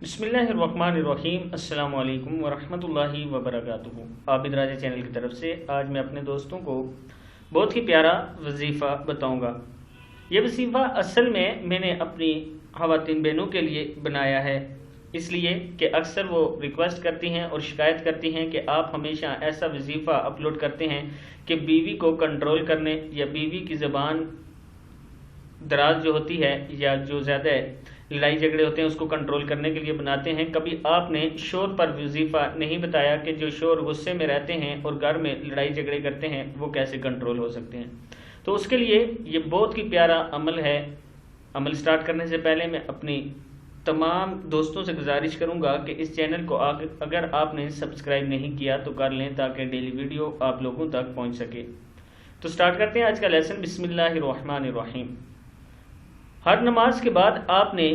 बिस्मिल्लाहिर्रहमानिर्रहीम। अस्सलाम वालेकुम वरहमतुल्लाहि वबरकातुहू। आबिद राजा चैनल की तरफ से आज मैं अपने दोस्तों को बहुत ही प्यारा वजीफ़ा बताऊंगा। ये वजीफ़ा असल में मैंने अपनी ख़वातीन बहनों के लिए बनाया है, इसलिए कि अक्सर वो रिक्वेस्ट करती हैं और शिकायत करती हैं कि आप हमेशा ऐसा वजीफ़ा अपलोड करते हैं कि बीवी को कंट्रोल करने या बीवी की ज़बान दराज जो होती है या जो ज़्यादा लड़ाई झगड़े होते हैं उसको कंट्रोल करने के लिए बनाते हैं। कभी आपने शोर पर वजीफ़ा नहीं बताया कि जो शोर गुस्से में रहते हैं और घर में लड़ाई झगड़े करते हैं वो कैसे कंट्रोल हो सकते हैं। तो उसके लिए ये बहुत ही प्यारा अमल है। अमल स्टार्ट करने से पहले मैं अपनी तमाम दोस्तों से गुजारिश करूंगा कि इस चैनल को अगर आपने सब्सक्राइब नहीं किया तो कर लें ताकि डेली वीडियो आप लोगों तक पहुंच सके। तो स्टार्ट करते हैं आज का लेसन। बिस्मिल्लाहिर्रहमानिर्रहीम। हर नमाज के बाद आपने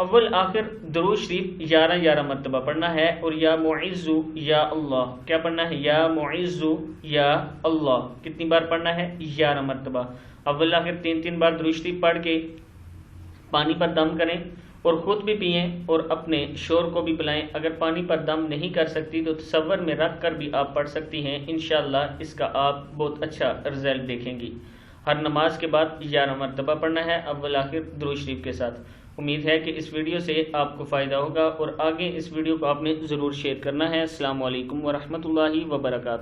अव्वल आखिर दुरूद शरीफ 11 मरतबा पढ़ना है और या मुइज़्ज़ु या अल्लाह, क्या पढ़ना है? या मुइज़्ज़ु या अल्लाह। कितनी बार पढ़ना है? 11 मरतबा। अव्वल आखिर 3 बार दुरूद शरीफ पढ़ के पानी पर दम करें और ख़ुद भी पिएँ और अपने शोर को भी पिलाएं। अगर पानी पर दम नहीं कर सकती तो तसव्वुर में रख कर भी आप पढ़ सकती हैं। इंशाअल्लाह इसका आप बहुत अच्छा रिजल्ट देखेंगी। हर नमाज के बाद 11 मरतबा पढ़ना है अव्वल आखिर दुरूद शरीफ के साथ। उम्मीद है कि इस वीडियो से आपको फ़ायदा होगा और आगे इस वीडियो को आपने ज़रूर शेयर करना है। अस्सलामु अलैकुम वरहमतुल्लाहि वबरकातुहू।